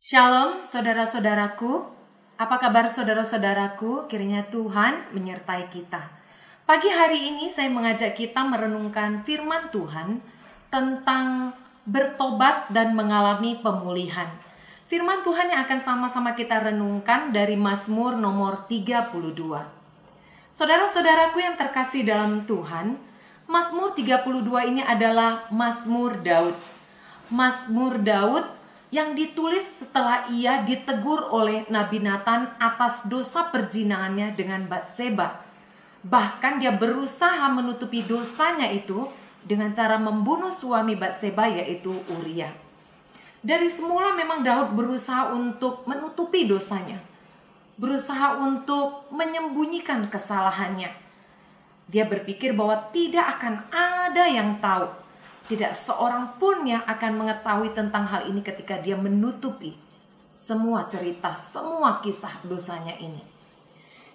Shalom saudara-saudaraku, apa kabar saudara-saudaraku? Kiranya Tuhan menyertai kita. Pagi hari ini saya mengajak kita merenungkan firman Tuhan tentang bertobat dan mengalami pemulihan. Firman Tuhan yang akan sama-sama kita renungkan dari Mazmur nomor 32. Saudara-saudaraku yang terkasih dalam Tuhan, Mazmur 32 ini adalah Mazmur Daud. Mazmur Daud yang ditulis setelah ia ditegur oleh Nabi Nathan atas dosa perzinaannya dengan Batseba. Bahkan dia berusaha menutupi dosanya itu dengan cara membunuh suami Batseba, yaitu Uria. Dari semula memang Daud berusaha untuk menutupi dosanya, berusaha untuk menyembunyikan kesalahannya. Dia berpikir bahwa tidak akan ada yang tahu, tidak seorang pun yang akan mengetahui tentang hal ini ketika dia menutupi semua cerita, semua kisah dosanya ini.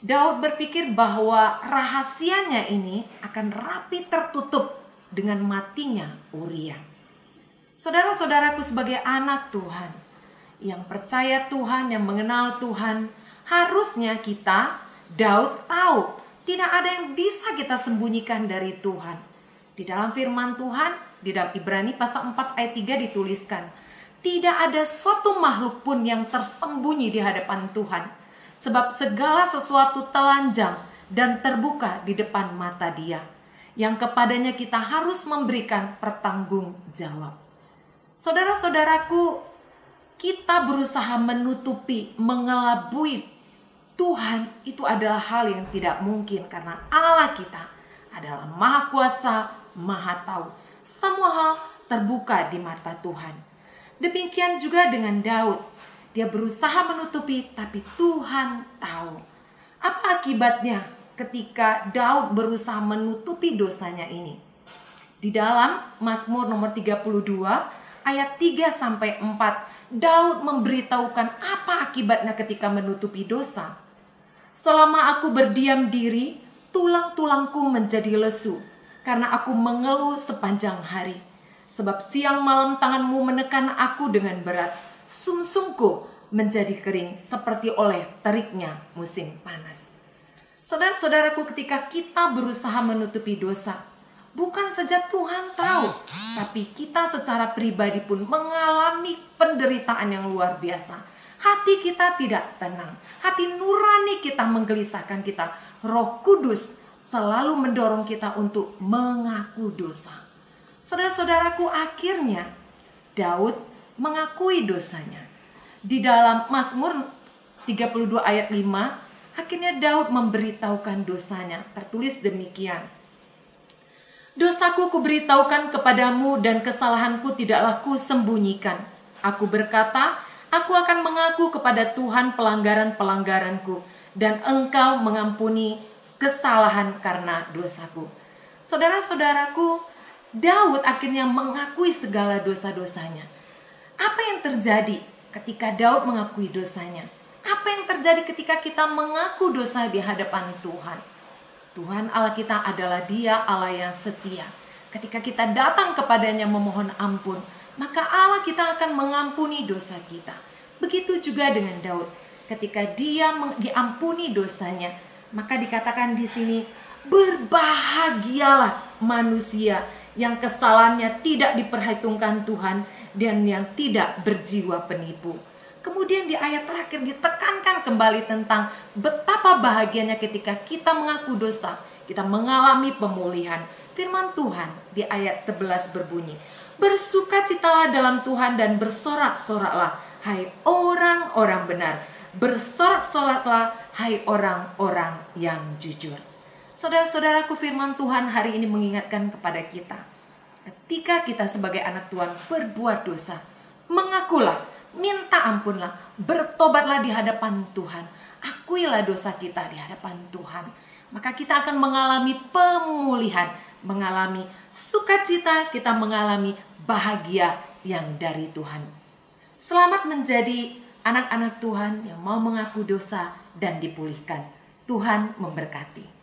Daud berpikir bahwa rahasianya ini akan rapi tertutup dengan matinya Uria. Saudara-saudaraku, sebagai anak Tuhan yang percaya Tuhan, yang mengenal Tuhan, harusnya kita, Daud, tahu tidak ada yang bisa kita sembunyikan dari Tuhan. Di dalam firman Tuhan, di dalam Ibrani pasal 4 ayat 3 dituliskan, tidak ada suatu makhluk pun yang tersembunyi di hadapan Tuhan, sebab segala sesuatu telanjang dan terbuka di depan mata Dia, yang kepadanya kita harus memberikan pertanggungjawab. Saudara-saudaraku, kita berusaha menutupi, mengelabui Tuhan, itu adalah hal yang tidak mungkin, karena Allah kita adalah Maha Kuasa, Maha Tahu. Semua hal terbuka di mata Tuhan. Demikian juga dengan Daud. Dia berusaha menutupi, tapi Tuhan tahu. Apa akibatnya ketika Daud berusaha menutupi dosanya ini? Di dalam Mazmur nomor 32 ayat 3-4, Daud memberitahukan apa akibatnya ketika menutupi dosa. Selama aku berdiam diri, tulang-tulangku menjadi lesu, karena aku mengeluh sepanjang hari. Sebab siang malam tanganmu menekan aku dengan berat. Sumsumku menjadi kering seperti oleh teriknya musim panas. Saudara-saudaraku, ketika kita berusaha menutupi dosa, bukan saja Tuhan tahu, tapi kita secara pribadi pun mengalami penderitaan yang luar biasa. Hati kita tidak tenang. Hati nurani kita menggelisahkan kita. Roh Kudus selalu mendorong kita untuk mengaku dosa. Saudara-saudaraku, akhirnya Daud mengakui dosanya. Di dalam Mazmur 32 ayat 5, akhirnya Daud memberitahukan dosanya. Tertulis demikian. Dosaku kuberitahukan kepadamu dan kesalahanku tidaklah kusembunyikan. Aku berkata, aku akan mengaku kepada Tuhan pelanggaran-pelanggaranku, dan Engkau mengampuni kesalahan karena dosaku. Saudara-saudaraku, Daud akhirnya mengakui segala dosa-dosanya. Apa yang terjadi ketika Daud mengakui dosanya? Apa yang terjadi ketika kita mengaku dosa di hadapan Tuhan? Tuhan Allah kita adalah Dia Allah yang setia. Ketika kita datang kepadanya memohon ampun, maka Allah kita akan mengampuni dosa kita. Begitu juga dengan Daud. Ketika dia diampuni dosanya, maka dikatakan di sini, berbahagialah manusia yang kesalahannya tidak diperhitungkan Tuhan dan yang tidak berjiwa penipu. Kemudian di ayat terakhir ditekankan kembali tentang betapa bahagianya ketika kita mengaku dosa, kita mengalami pemulihan. Firman Tuhan di ayat 11 berbunyi, bersukacitalah dalam Tuhan dan bersorak-soraklah, hai orang-orang benar. Bersorak-soraklah, hai orang-orang yang jujur. Saudara-saudaraku, firman Tuhan hari ini mengingatkan kepada kita, ketika kita sebagai anak Tuhan berbuat dosa, mengakulah, minta ampunlah, bertobatlah di hadapan Tuhan, akuilah dosa kita di hadapan Tuhan, maka kita akan mengalami pemulihan, mengalami sukacita, kita mengalami bahagia yang dari Tuhan. Selamat menjadi anak-anak Tuhan yang mau mengaku dosa dan dipulihkan. Tuhan memberkati.